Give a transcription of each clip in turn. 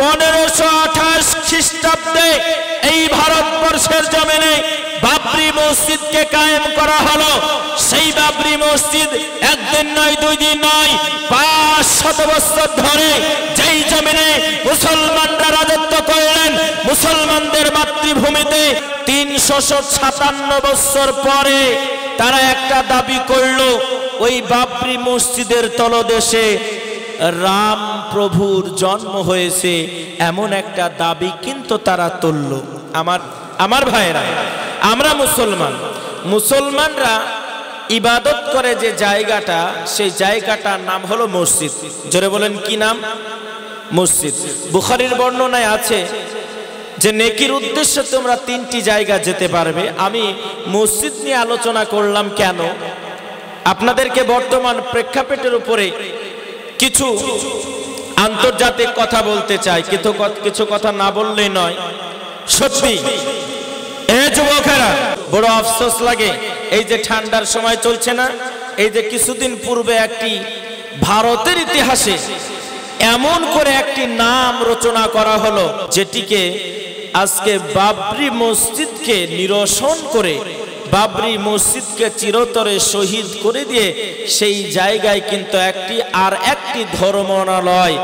1528 খ্রিস্টাব্দে এই ভারতবর্ষের জমিনে বাবরি মসজিদকে কায়েম করা হলো। সেই বাবরি মসজিদ একদিন নয়, দুই দিন নয়, 500 বছর ধরে যেই জমিনে মুসলমানরা রাজত্ব করলেন, মুসলমানদের মাতৃভূমিতে 357 বছর পরে তারা একটা দাবি করলো, ওই বাবরি মসজিদের তলদেশে রাম প্রভুর জন্ম হয়েছে, এমন একটা দাবি কিন্তু তারা তুলল। আমার ভাইরা, আমরা মুসলমানরা ইবাদত করে যে জায়গাটা, সেই জায়গাটার নাম হলো মসজিদ। জোরে বলেন কি নাম? মসজিদ। বুখারীর বর্ণনায় আছে যে নেকির উদ্দেশ্যে তোমরা 3টি জায়গা যেতে পারবে। আমি মসজিদ নিয়ে আলোচনা করলাম কেন? আপনাদেরকে বর্তমান প্রেক্ষাপটের উপরে কিছু আন্তর্জাতিক কথা বলতে চাই, কিছু কথা না বললেই নয়। সত্যি এই যুবকেরা বড় আফসোস লাগে, এই যে ঠান্ডার সময় চলছে না, এই যে কিছুদিন পূর্বে একটি ভারতের ইতিহাসে এমন করে একটি নাম রচনা করা হলো, যেটিকে আজকে বাবরি মসজিদকে নিরসন করে, বাবরি মসজিদকে চিরতরে শহীদ করে দিয়ে সেই জায়গায় কিন্তু একটি ধর্মালয়,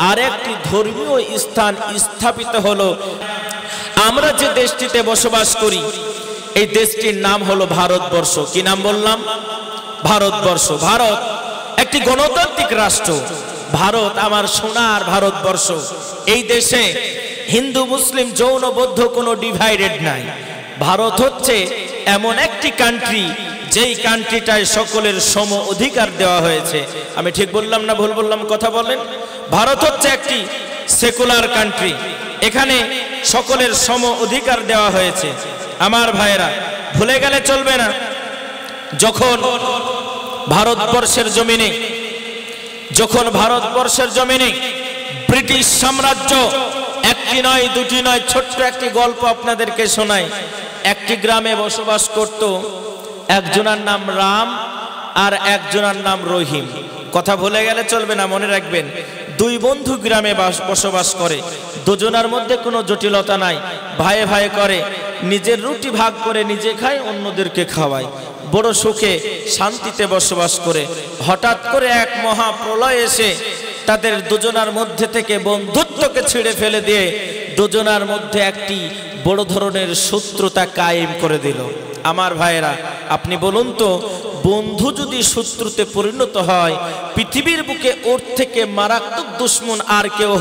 আর একটি ধর্মীয় স্থান স্থাপিত হলো। আমরা যে দেশটিতে বসবাস করি, এই দেশটির নাম হলো ভারতবর্ষ। কি নাম বললাম? ভারতবর্ষ। ভারত একটি গণতান্ত্রিক রাষ্ট্র। ভারত আমার সোনার ভারতবর্ষ। এই দেশে হিন্দু মুসলিম যৌন বৌদ্ধ কোনো ডিভাইডেড নাই। ভারত হচ্ছে এমন একটি কান্ট্রি, যেই কান্ট্রিটায় সকলের সম অধিকার দেওয়া হয়েছে। আমি ঠিক বললাম না ভুল বললাম? কথা বলেন। ভারত হচ্ছে একটি সেকুলার কান্ট্রি, এখানে সকলের সম অধিকার দেওয়া হয়েছে। আমার ভাইয়েরা, ভুলে গেলে চলবে না, যখন ভারতবর্ষের জমিনে ব্রিটিশ সাম্রাজ্য, একটি নয় দুটি নয়, ছোট্ট একটি গল্প আপনাদেরকে শোনাই। একটি গ্রামে বসবাস করত, একজনের নাম রাম আর একজনের নাম রহিম। কথা ভুলে গেলে চলবে না, মনে রাখবেন। দুই বন্ধু গ্রামে বসবাস করে, দুজনের মধ্যে কোনো জটিলতা নাই, ভাইয়ে ভাইয়ে করে, নিজের রুটি ভাগ করে নিজে খায়, অন্যদেরকে খাওয়ায়, বড় সুখে শান্তিতে বসবাস করে। হঠাৎ করে এক মহাপ্রলয় এসে তাদের দুজনের মধ্যে থেকে বন্ধুত্বকে ছিঁড়ে ফেলে দিয়ে দুজনের মধ্যে একটি বড় ধরনের শত্রুতা কায়েম করে দিল। আমার ভাইয়েরা, আপনি বলুন তো, বন্ধু যদি শত্রুতে পরিণত হয়, পৃথিবীর বুকে ওর থেকে মারাত্মক দুশ্মন আর কেউ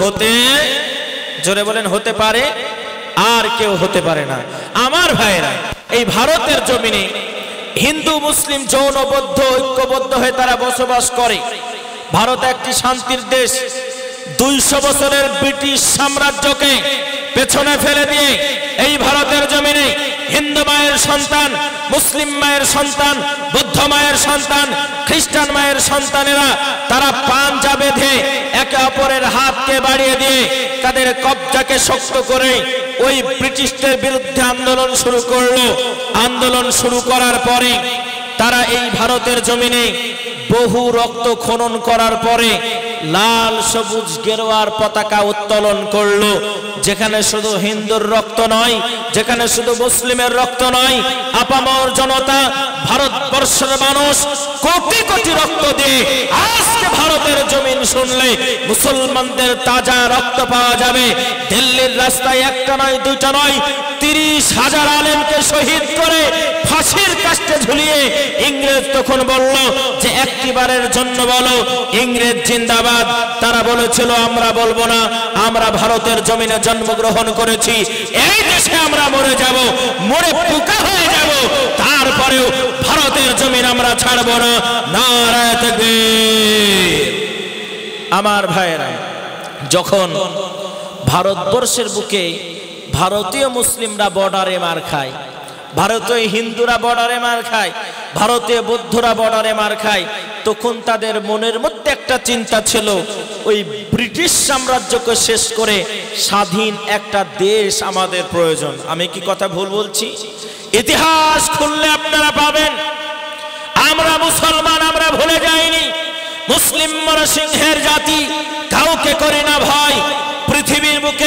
জোরে বলেন, হতে পারে? আর কেউ হতে পারে না। আমার ভাইয়েরা, এই ভারতের জমিনে হিন্দু মুসলিম যৌনবদ্ধ ঐক্যবদ্ধ হয়ে তারা বসবাস করে। ভারত একটি শান্তির দেশ। 200 বছরের ব্রিটিশ সাম্রাজ্যকে পেছনে ফেলে দিয়ে এই ভারতের জমিনে হিন্দু মায়ের সন্তান, মুসলিম মায়ের সন্তান, বৌদ্ধ মায়ের সন্তান, খ্রিস্টান মায়ের সন্তানেরা তারা পাঞ্জা বেঁধে একে অপরের হাতকে বাড়িয়ে দিয়ে তাদের কবজাকে শক্ত করে ওই ব্রিটিশদের বিরুদ্ধে আন্দোলন শুরু করলো। আন্দোলন শুরু করার পরে তারা এই ভারতের জমিনে বহু রক্ত খনন করার পরে লাল সবুজ গেরুয়ার পতাকা উত্তোলন করলো। যেখানে শুধু হিন্দুর রক্ত নয়, যেখানে শুধু মুসলিমের রক্ত নয়, আপামর জনতা, ভারতবর্ষের মানুষ কোটি কোটি রক্ত দিয়ে আজকে ভারতের জমিন শুনলে মুসলমানদের তাজা রক্ত পাওয়া যাবে। দিল্লির রাস্তায় একটা নয়, দুইটা নয়, 30,000 আলেমকে শহীদ করে ফাঁসির কাস্টে ঝুলিয়ে ইংরেজ তখন বলল যে একটিবারের জন্য বলো ইংরেজ জিন্দাবাদ। তারা বলেছিল আমরা বলবো না, আমরা ভারতের জমিনে জন্মগ্রহণ করেছি, এই দেশে আমরা মরে যাব, মরে পোকা হয়ে যাব, তারপরেও ভারতের জমিন আমরা ছাড়বো না। নারায়ে তাকবীর। আমার ভাইয়েরা, যখন ভারতবর্ষের বুকে ভারতীয় মুসলিমরা বর্ডারে মার খায়, ভারতীয় হিন্দুরা বর্ডারে মার খায়, ভারতীয় বৌদ্ধরা বর্ডারে মার খায়, তখন তাদের মনের মধ্যে একটা চিন্তা ছিল, ওই ব্রিটিশ সাম্রাজ্যকে শেষ করে স্বাধীন একটা দেশ আমাদের প্রয়োজন। আমি কি কথা ভুল বলছি? ইতিহাস খুললে আপনারা পাবেন আমরা মুসলমান, আমরা ভুলে যাইনি। মুসলিম সিংহের জাতি, কাউকে করি না ভয়। পৃথিবীর বুকে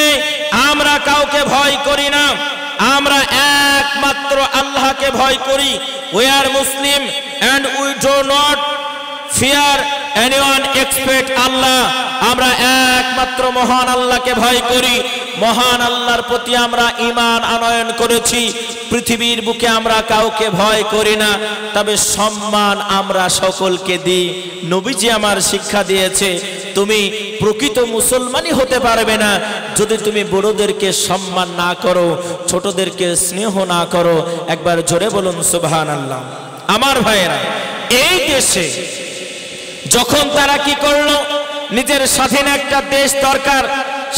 একমাত্র আল্লাহকে ভয় করি। We are Muslim and we do not fear anyone except Allah। আমরা একমাত্র মহান আল্লাহকে ভয় করি। মহান আল্লাহর প্রতি আমরা ঈমান আনয়ন করেছি। পৃথিবীর বুকে আমরা কাউকে ভয় করি না, তবে সম্মান আমরা সকলকে দিই। নবীজি আমার শিক্ষা দিয়েছে, তুমি প্রকৃত মুসলমানই হতে পারবে না যদি তুমি বড়দেরকে সম্মান না করো, ছোটদেরকে স্নেহ না করো। একবার জোরে বলুন সুবহানাল্লাহ। আমার ভাইয়েরা, এই দেশে যখন তারা কি করলো, নিজের স্বাধীন একটা দেশ দরকার,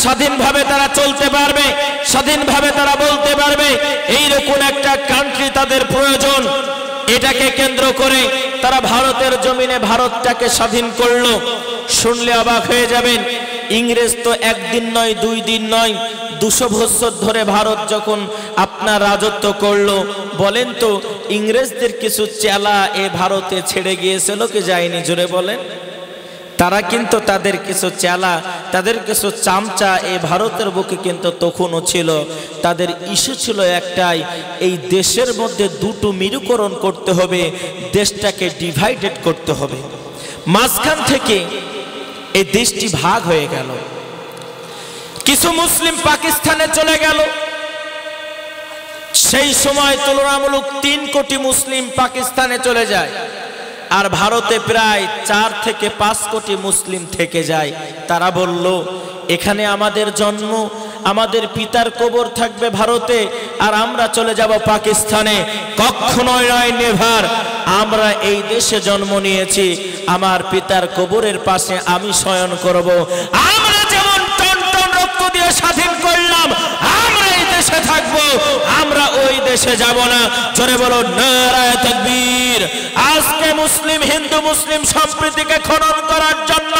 স্বাধীনভাবে তারা চলতে পারবে, স্বাধীনভাবে তারা বলতে পারবে, এইরকম একটা কান্ট্রি তাদের প্রয়োজন। এটাকে কেন্দ্র করে তারা ভারতের জমিনে ভারতটাকে স্বাধীন করলো। শুনলে অবাক হয়ে যাবেন, ইংরেজ তো একদিন নয়, 2 দিন নয়, 200 বছর ধরে ভারত যখন আপনার রাজত্ব করলো, বলেন তো ইংরেজদের কিছু চেলা এ ভারতে ছেড়ে গিয়েছিল কি যায়নি? জোরে বলেন। তারা কিন্তু তাদের কিছু চেলা, তাদের কিছু চামচা এই ভারতের বুকে কিন্তু তখনও ছিল। তাদের ইস্যু ছিল একটাই, এই দেশের মধ্যে দুটো মেরুকরণ করতে হবে, দেশটাকে ডিভাইডেড করতে হবে। মাঝখান থেকে এই দেশটি ভাগ হয়ে গেল। কিছু মুসলিম পাকিস্তানে চলে গেল। সেই সময় তুলনামূলক 3 কোটি মুসলিম পাকিস্তানে চলে যায়, আর ভারতে প্রায় 4 থেকে 5 কোটি মুসলিম থেকে যায়। তারা বলল, এখানে আমাদের জন্ম, আমাদের পিতার কবর থাকবে ভারতে, আর আমরা চলে যাব পাকিস্তানে। কখনোই নয়, নেভার। আমরা এই দেশে জন্ম নিয়েছি, আমার পিতার কবরের পাশে আমি শয়ন করব। আমরা যেমন টন টন রক্ত দিয়ে স্বাধীন করলাম, আমরা এই দেশে থাকবো, আমরা ওই দেশে যাব না। জোরে বলো নারায়ে তাকবীর। আজকে মুসলিম হিন্দু মুসলিম সম্প্রীতিকে খনন করার জন্য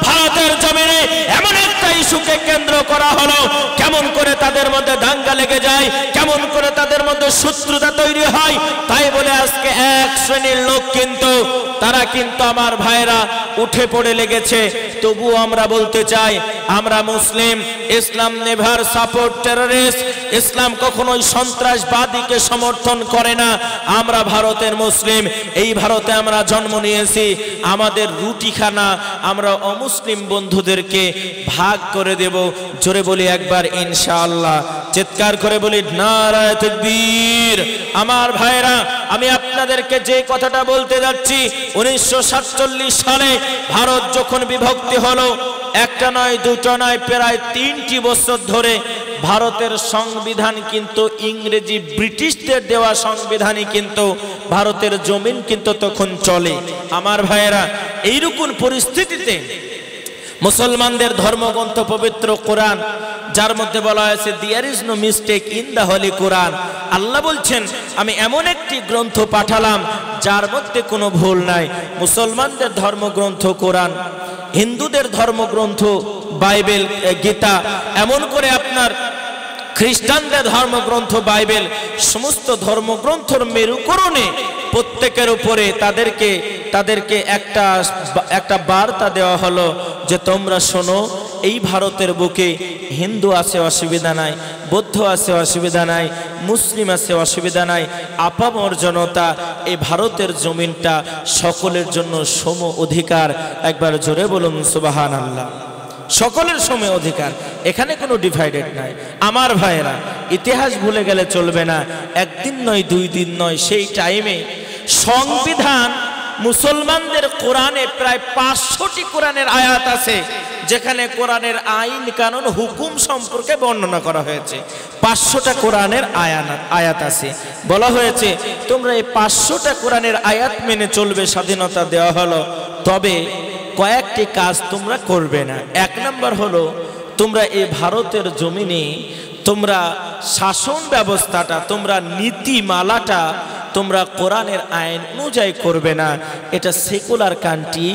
ভারতের জমিনে এমন একটা ইস্যুকে কেন্দ্র করা হলো, কেমন করে তাদের মধ্যে দাঙ্গা লেগে যায়, কেমন করে তাদের মধ্যে শত্রুতা তৈরি হয়। তাই বলে আজকে এক শ্রেণীর লোক কিন্তু তারা কিন্তু আমার ভাইরা উঠে পড়ে লেগেছে। তবুও আমরা বলতে চাই, আমরা মুসলিম, ইসলাম নেভার সাপোর্ট টেররিস্ট। ইসলাম কখনোই সন্ত্রাসবাদীকে সমর্থন করে না। আমরা ভারতের মুসলিম, এই ভারতে আমরা জন্ম নিয়েছি। আমাদের রুটিখানা আমরা অমুসলিম বন্ধুদেরকে ভাগ করে দেব। জোরে বলি একবার ইনশাআল্লাহ, চিৎকার করে বলি নারায়ে তাকবীর। আমার ভাইরা, আমি আপনাদেরকে যে কথাটা বলতে যাচ্ছি, 1947 সালে ভারত যখন বিভক্তি হলো, একটা নয়, দুটো নয়, প্রায় 3টি বছর ধরে ভারতের সংবিধান কিন্তু ইংরেজি ব্রিটিশদের দেওয়া সংবিধানই কিন্তু ভারতের জমিন কিন্তু তখন চলে। আমার ভাইয়েরা, এইরকম পরিস্থিতিতে মুসলমানদের ধর্মগ্রন্থ পবিত্র কোরআন, যার মধ্যে বলা হয়েছে there is no mistake in the holy Quran, আল্লাহ বলছেন আমি এমন একটি গ্রন্থ পাঠালাম যার মধ্যে কোনো ভুল নাই। মুসলমানদের ধর্মগ্রন্থ কোরআন, হিন্দুদের ধর্মগ্রন্থ বাইবেল গীতা, এমন করে আপনার খ্রিস্টানদের ধর্মগ্রন্থ বাইবেল, সমস্ত ধর্মগ্রন্থর মেরুকরণে প্রত্যেকের উপরে তাদেরকে একটা বার্তা দেওয়া হলো যে তোমরা শোনো, এই ভারতের বুকে হিন্দু আছে অসুবিধা নাই, বৌদ্ধ আছে অসুবিধা নাই, মুসলিম আছে অসুবিধা নাই, আপামর জনতা, এই ভারতের জমিনটা সকলের জন্য সম অধিকার। একবার জোরে বলুন সুবহানাল্লাহ। সকলের সম অধিকার, এখানে কোনো ডিভাইডেড নাই। আমার ভাইয়েরা, ইতিহাস ভুলে গেলে চলবে না। একদিন নয়, 2 দিন নয়, সেই টাইমে সংবিধান মুসলমানদের কোরআনে প্রায় 500টি কোরআনের আয়াত আছে, যেখানে কোরআনের আইন কানুন হুকুম সম্পর্কে বর্ণনা করা হয়েছে। 500টা কোরআনের আয়াত আছে। বলা হয়েছে তোমরা এই 500টা কোরআনের আয়াত মেনে চলবে, স্বাধীনতা দেওয়া হলো। তবে কয়েকটি কাজ তোমরা করবে না। 1 নম্বর হলো, তোমরা এই ভারতের জমিনে তোমরা শাসন ব্যবস্থাটা, তোমরা নীতিমালাটা তোমরা কোরআনের আইন অনুযায়ী করবে না। এটা সেকুলার কান্ট্রি,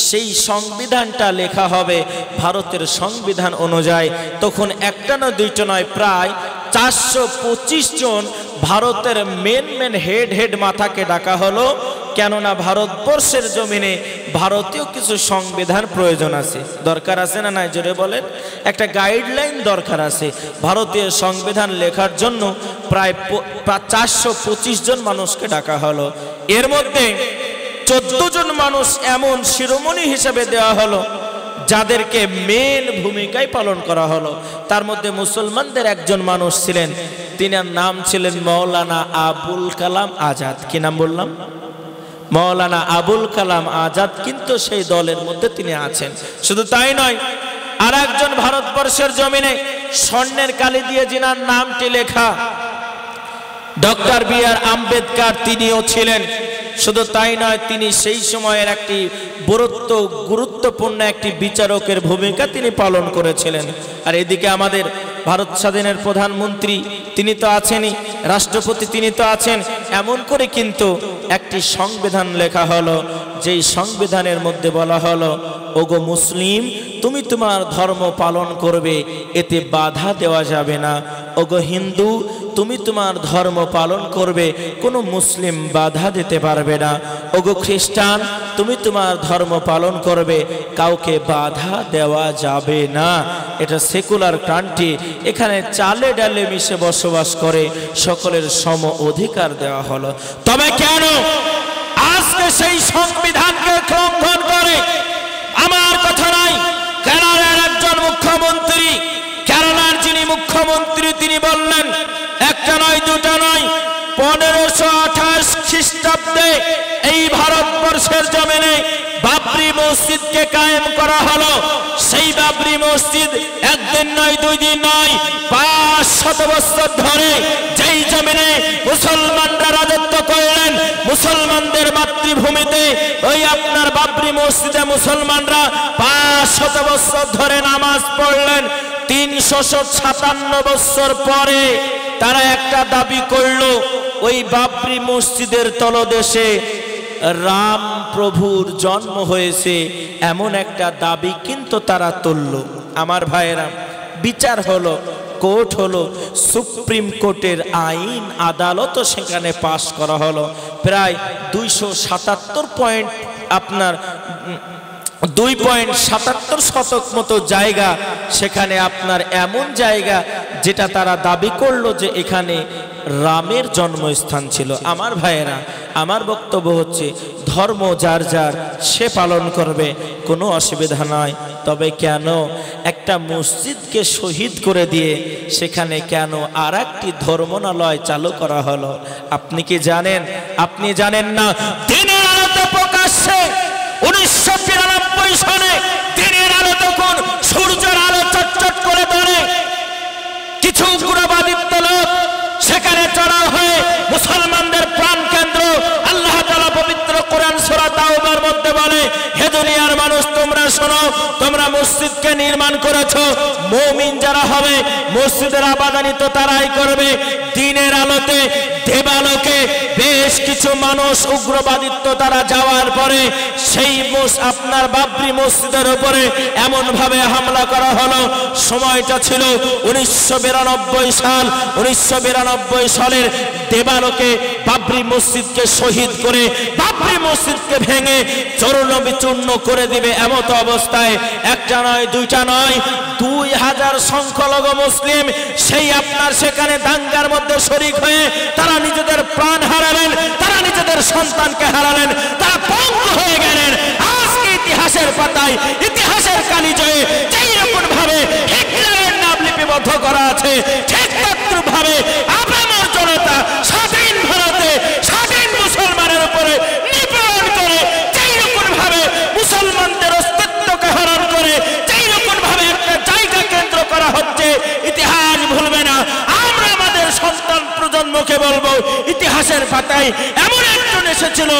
সেই সংবিধানটা লেখা হবে ভারতের সংবিধান অনুযায়ী। তখন একটা না দুইটা নয়, প্রায় 425 জন ভারতের মেন হেড মাথাকে ডাকা হলো। কেননা ভারতবর্ষের জমিনে ভারতীয় কিছু সংবিধান প্রয়োজন আছে, দরকার আছে না নাই জোরে বলেন? একটা গাইডলাইন দরকার আছে। ভারতীয় সংবিধান লেখার জন্য প্রায় 425 জন মানুষকে ডাকা হলো। এর মধ্যে 14 জন মানুষ এমন শিরোমণি হিসেবে দেওয়া হলো যাদেরকে মেন ভূমিকায় পালন করা হলো। তার মধ্যে মুসলমানদের একজন মানুষ ছিলেন, তিনার নাম ছিলেন মৌলানা আবুল কালাম আজাদ। কি নাম বললাম? মৌলানা আবুল কালাম আজাদ কিন্তু সেই দলের মধ্যে তিনি আছেন। শুধু তাই নয়, আর একজন ভারতবর্ষের জমিনে স্বর্ণের কালি দিয়ে যিনার নামটি লেখা ডক্টর বি.আর. আম্বেদকর, তিনিও ছিলেন। শুধু তাই নয়, তিনি সেই সময়ের একটি গুরুত্বপূর্ণ একটি বিচারকের ভূমিকা তিনি পালন করেছিলেন। আর এদিকে আমাদের ভারত স্বাধীনের প্রধানমন্ত্রী তিনি তো আছেনই, রাষ্ট্রপতি তিনি তো আছেন। এমন করে কিন্তু একটি সংবিধান লেখা হলো, যেই সংবিধানের মধ্যে বলা হলো, ওগো মুসলিম, তুমি তোমার ধর্ম পালন করবে, এতে বাধা দেওয়া যাবে না। ওগো হিন্দু, তুমি তোমার ধর্ম পালন করবে, কোনো মুসলিম বাধা দিতে পারবে না। ওগো খ্রিস্টান, তুমি তোমার ধর্ম পালন করবে, কাউকে বাধা দেওয়া যাবে না। এটা সেকুলার কান্ট্রি, এখানে চালে ডালে মিশে বসবাস করে, সকলের সম অধিকার দেওয়া হলো। তবে কেন আজকে সেই সংবিধানকে লঙ্ঘন করে? আমার কথা নাই, কেরালার একজন মুখ্যমন্ত্রী, কেরালার যিনি মুখ্যমন্ত্রী তিনি বললেন, একটা নয় দুটা নয়, 1528 খ্রিস্টাব্দে এই ভারতবর্ষের জমিনে বাবরি মসজিদকে কায়েম করা হলো। সেই বাবরি মসজিদ একদিন নয়, 2 দিন নয়, 500 বছর ধরে যেই জমিনে মুসলমানরা রাজত্ব করলেন, মুসলমানদের মাতৃভূমিতে ওই আপনার বাবরি মসজিদে মুসলমানরা 500 বছর ধরে নামাজ পড়লেন। 357 বছর পরে তারা একটা দাবি করলো, ওই বাবরি মসজিদের তলদেশে রাম প্রভুর জন্ম হয়েছে, এমন একটা দাবি কিন্তু তারা তুলল। আমার ভাইয়েরা, বিচার হলো, কোর্ট হলো, সুপ্রিম কোর্টের আইন আদালত সেখানে পাশ করা হলো। প্রায় 277 পয়েন্ট আপনার 2.77 শতক মতো জায়গা, সেখানে আপনার এমন জায়গা যেটা তারা দাবি করলো যে এখানে রামের জন্মস্থান ছিল। আমার ভাইয়েরা, আমার বক্তব্য হচ্ছে, ধর্ম যার যার সে পালন করবে, কোনো অসুবিধা নয়। তবে কেন একটা মসজিদকে শহীদ করে দিয়ে সেখানে কেন আর একটি ধর্মনালয় চালু করা হলো? আপনি কি জানেন? আপনি জানেন না, দিনের আলোতে প্রকাশ্যে 1993 সালে দিনের আলো তখন সূর্যের আলো চটচট করে ধরে, কিছু উগ্রবাদিত্ব লোক সেখানে চড়াও হয়ে মুসলমানদের প্রাণ কেন্দ্র, আল্লাহ তাআলা পবিত্র কোরআন সূরা তাওবার মধ্যে বলে, হে দুনিয়ার মানুষ তোমরা শোনো, তোমরা মসজিদকে নির্মাণ করেছো, মুমিন যারা হবে মসজিদের আবাদানি তো তারাই করবে। দিনের আলোতে দেবালোকে বেশ কিছু মানুষ উগ্রবাদিত্ব তারা যাওয়ার পরে সেই আপনার বাবরি মসজিদের উপরে এমন ভাবে হামলা করা হলো। সময়টা ছিল 1992 সাল। 1992 সালের দেবালোকে বাবরি মসজিদকে শহীদ করে, বাবরি মসজিদকে ভেঙে চূর্ণ বিচূর্ণ করে দিবে এমত অবস্থায় একটা নয়, দুইটা নয়, 2000 সংখ্যালঘু মুসলিম সেই আপনার সেখানে দাঙ্গার মধ্যে শরীক হয়ে তারা নিজেদের প্রাণ হারালেন, তারা নিজেদের সন্তানকে হারালেন, তারা পঙ্গু হয়ে গেলেন। আজকে ইতিহাসের পাতায়, ইতিহাসের কালিজয়ে যেই রকম ভাবে হিটলারের নাম লিপিবদ্ধ করা আছে, ঠিক ভাবে আপামর জনতা স্বাধীন ভারতে স্বাধীন মুসলমানের উপরে নিপীড়ন করে, যেই রকম ভাবে মুসলমানদের অস্তিত্বকে হরণ করে, যেই রকম ভাবে একটা জায়গা কেন্দ্র করা হচ্ছে, ইতিহাস ভুলবে না। আমরা আমাদের সন্তান প্রজন্মকে বলবো, ইতিহাসের পাতায় এমন একজন এসেছিল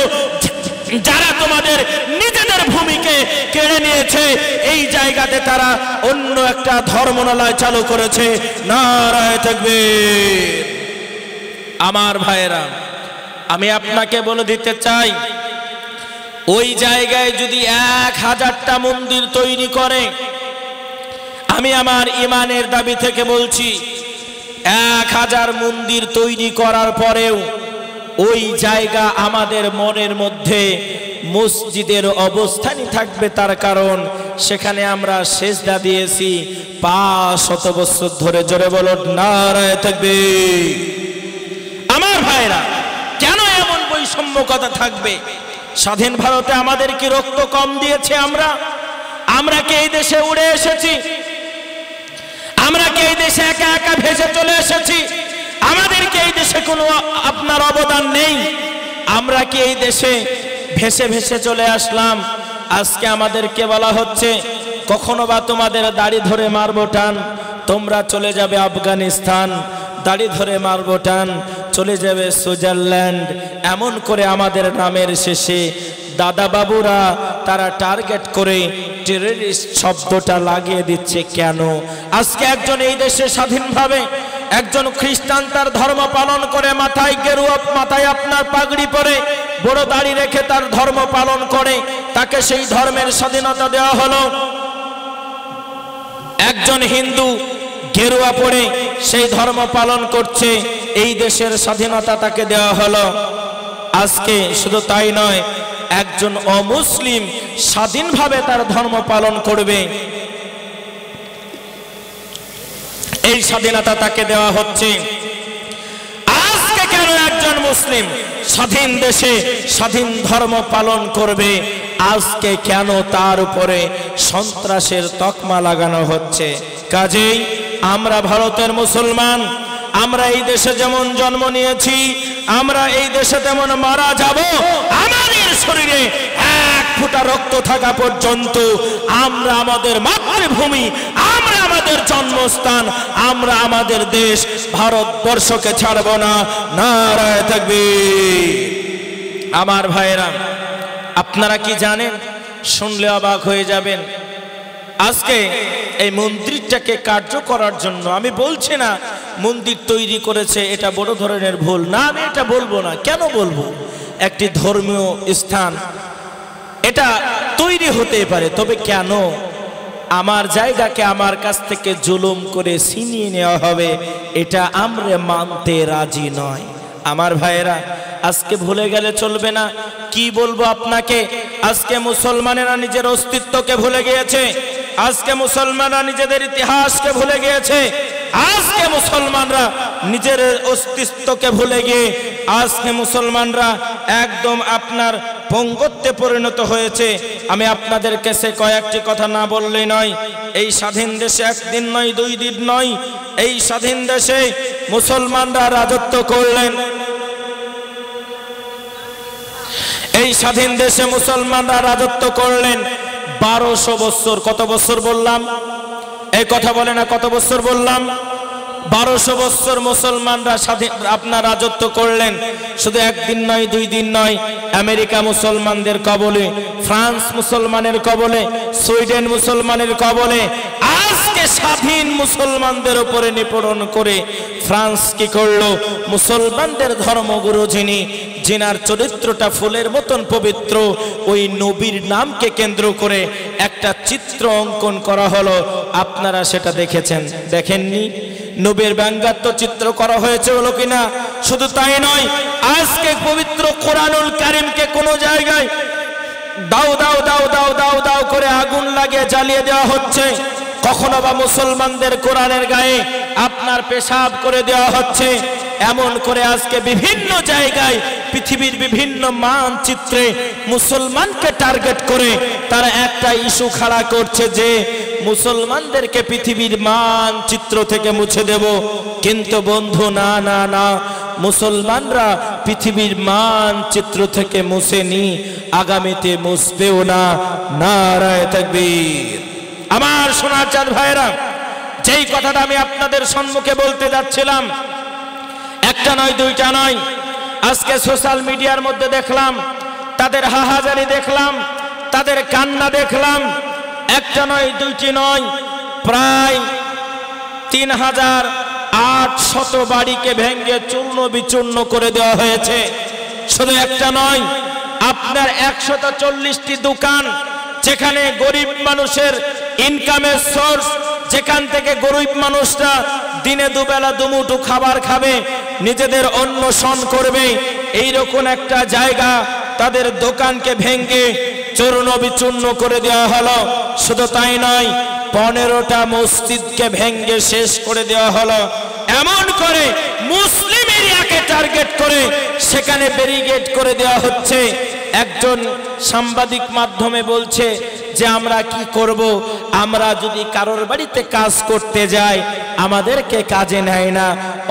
যারা তোমাদের নিজেদের ভূমিকে কেড়ে নিয়েছে, এই জায়গাতে তারা অন্য একটা ধর্মনালয় চালু করেছে। নারায়ে তাকবীর। আমার ভাইয়েরা, আমি আপনাকে বলে দিতে চাই, ওই জায়গায় যদি 1000টা মন্দির তৈরি করে, আমি আমার ইমানের দাবি থেকে বলছি, 1000 মন্দির তৈরি করার পরেও ওই জায়গা আমাদের মনের মধ্যে মসজিদের অবস্থানই থাকবে, তার কারণ সেখানে আমরা সেজদা দিয়েছি 500 বছর ধরে। জোরে বলো নারায়ে তাকবীর। আমার ভাইরা, কেন এমন বৈষম্য কথা থাকবে? স্বাধীন ভারতে আমাদের কি রক্ত কম দিয়েছে? আমরা কি এই দেশে উড়ে এসেছি? আমরা কি এই দেশে একা একা ভেসে চলে এসেছি? আমাদের কি এই দেশে কোনো আপনার অবদান নেই? আমরা কি এই দেশে ভেসে ভেসে চলে আসলাম? আজকে আমাদেরকে বলা হচ্ছে কখনো বা তোমাদের দাড়ি ধরে মারবো টান, তোমরা চলে যাবে আফগানিস্তান, দাড়ি ধরে মারবো টান, চলে যাবে সুইজারল্যান্ড। এমন করে আমাদের নামের শেষে দাদা বাবুরা তারা টার্গেট করে টেররিস্ট শব্দটা লাগিয়ে দিচ্ছে। কেন? আজকে একজন এই দেশে স্বাধীনভাবে একজন খ্রিস্টান তার ধর্ম পালন করে, মাথায় গেরুয়া, মাথায় আপনার পাগড়ি পরে, বড় দাড়ি রেখে তার ধর্ম পালন করে, তাকে সেই ধর্মের স্বাধীনতা দেওয়া হলো। একজন হিন্দু গেরুয়া পরে সেই ধর্ম পালন করছে, এই দেশের স্বাধীনতা তাকে দেওয়া হলো। আজকে শুধু তাই নয়, একজন অমুসলিম স্বাধীনভাবে তার ধর্ম পালন করবে, এই স্বাধীনতা তাকে দেওয়া হচ্ছে। আজকে কেন একজন মুসলিম স্বাধীন দেশে স্বাধীন ধর্ম পালন করবে? আজকে কেন তার উপরে সন্ত্রাসের তকমা লাগানো হচ্ছে? কাজেই আমরা ভারতের মুসলমান, আমরা এই দেশে যেমন জন্ম নিয়েছি, আমরা এই দেশে তেমন মারা যাব। আমাদের শরীরে এক ফোঁটা রক্ত থাকা পর্যন্ত আমরা আমাদের মাতৃভূমি, আমরা আমাদের জন্মস্থান, আমরা আমাদের দেশ ভারতবর্ষকে ছাড়ব না। নারায়ে তাকবীর। আমার ভাইরা, আপনারা কি জানেন? শুনলে অবাক হয়ে যাবেন। আজকে এই মন্দিরটাকে কার্য করার জন্য, আমি বলছি না মন্দির তৈরি করেছে এটা বড় ধরনের ভুল, না, আমি এটা বলবো না। কেন বলবো? একটি ধর্মীয় স্থান এটা তৈরি হতে পারে, তবে কেন আমার জায়গাকে আমার কাছ থেকে জুলুম করে ছিনিয়ে নেওয়া হবে? এটা আমরা মানতে রাজি নয়। আমার ভাইয়েরা, আজকে ভুলে গেলে চলবে না। কি বলবো আপনাকে? আজকে মুসলমানেরা নিজের অস্তিত্বকে ভুলে গিয়েছে, আজকে মুসলমানরা নিজেদের ইতিহাসকে ভুলে গিয়েছে, আজকে মুসলমানরা নিজের অস্তিত্বকে ভুলে গিয়ে আজকে মুসলমানরা একদম আপনার পঙ্গত্বে পরিণত হয়েছে। আমি আপনাদের কাছে কয়েকটি কথা না বললেই নয়। এই স্বাধীন দেশে একদিন নয়, 2 দিন নয়, এই স্বাধীন দেশে মুসলমানরা রাজত্ব করলেন। এই স্বাধীন দেশে মুসলমানরা রাজত্ব করলেন 1200 বছর। কত বছর বললাম? এই কথা বলে না, কত বছর বললাম? 1200 বছর মুসলমানরা স্বাধীন আপনার রাজত্ব করলেন। শুধু একদিন নয়, 2 দিন নয়। আমেরিকা মুসলমানদের কবলে, ফ্রান্স মুসলমানের কবলে, সুইডেন মুসলমানের কবলে। আজকে স্বাধীন মুসলমানদের উপরে নিপীড়ন করে ফ্রান্স কি করলো? মুসলমানদের ধর্মগুরু যিনি, যিনার চরিত্রটা ফুলের মতন পবিত্র, ওই নবীর নামকে কেন্দ্র করে একটা চিত্র অঙ্কন করা হলো। আপনারা সেটা দেখেছেন? দেখেননি? নবীর ব্যঙ্গাত্ম চিত্র করা হয়েছে, হলো কিনা? শুধু তাই নয়, আজকে পবিত্র কোরআনুল কারীমকে কোন জায়গায় দাও দাও দাও দাও দাও দাও করে আগুন লাগিয়ে জ্বালিয়ে দেওয়া হচ্ছে। কখনো বা মুসলমানদের কোরআনের গায়ে আপনার পেশাব করে দেওয়া হচ্ছে। এমন করে আজকে বিভিন্ন জায়গায় পৃথিবীর বিভিন্ন মানচিত্রে মুসলমানকে টার্গেট করে তারা একটা ইস্যু খাড়া করছে যে মুসলমানদেরকে পৃথিবীর মানচিত্র থেকে মুছে দেব। কিন্তু বন্ধু, না না না, মুসলমানরা পৃথিবীর মানচিত্র থেকে মুছেনি, আগামীতে মুছবেও না। নারায়ে তাকবীর। আমার সোনার চাঁদ ভাইরা, যেই কথাটা আমি আপনাদের সম্মুখে বলতে যাচ্ছিলাম, একটা নয়, 2টা নয়, আজকে সোশ্যাল মিডিয়ার মধ্যে দেখলাম, তাদের হাহাজারি দেখলাম, তাদের কান্না দেখলাম। একটা নয়, 2টি নয়, প্রায় 3800 বাড়িকে ভেঙে চূর্ণ বিচূর্ণ করে দেওয়া হয়েছে। শুধু একটা নয়, আপনার 140টি দোকান, যেখানে গরিব মানুষের ইনকামের সোর্স, যেখান থেকে গরিব মানুষরা দিনে দুবেলা দুমুঠো খাবার খাবে, নিজেদের অন্নশন করবে, এইরকম একটা জায়গা তাদের দোকানকে ভেঙে চূর্ণ বিচূর্ণ করে দেওয়া হলো। শুধু তাই নয়, 15টা মসজিদকে ভেঙে শেষ করে দেওয়া হলো। এমন করে মুসলিম এরিয়াকে টার্গেট করে সেখানে ব্যারিকেড করে দেওয়া হচ্ছে। একজন সাংবাদিক মাধ্যমে বলছে যে আমরা কি করব, আমরা যদি কারোর বাড়িতে কাজ করতে যাই আমাদেরকে কাজে নেয় না।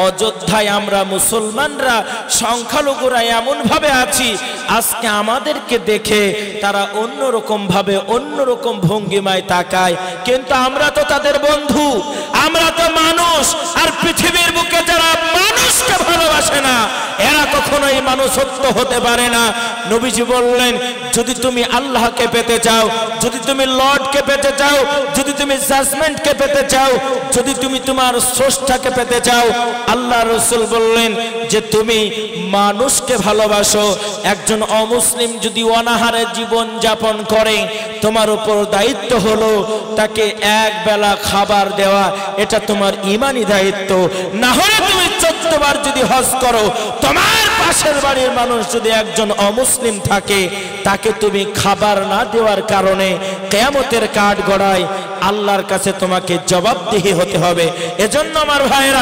অযোধ্যায় আমরা মুসলমানরা সংখ্যালঘুরা এমন ভাবে আছি, আজকে আমাদেরকে দেখে তারা অন্যরকম ভাবে অন্যরকম ভঙ্গিমায় তাকায়, কিন্তু আমরা তো তাদের বন্ধু, আমরা তো মানুষ। আর পৃথিবীর বুকে যারা মানুষকে ভালোবাসে না এরা কখনোই মানুষত্ব হতে পারে না। নবীজি বললেন, যদি তুমি আল্লাহকে পেতে চাও, যদি তুমি লর্ডকে পেতে চাও, যদি তুমি জাজমেন্টকে পেতে চাও, যদি তুমি তোমার স্রষ্টাকে পেতে চাও, আল্লাহ রাসূল বললেন যে তুমি মানুষকে ভালোবাসো। একজন অমুসলিম যদি অনাহারে জীবন যাপন করে, তোমার উপর দায়িত্ব হলো তাকে এক বেলা খাবার দেওয়া, এটা তোমার ঈমানি দায়িত্ব। না হলে তুমি 14 বার যদি হজ করো, তোমার পাশের বাড়ির মানুষ যদি একজন অমুসলিম থাকে, তাকে তুমি খাবার না দেওয়ার কারণে কিয়ামতের কাঠগড়ায় আল্লাহর কাছে তোমাকে জবাবদিহি হতে হবে। এজন্য আমার ভাইরা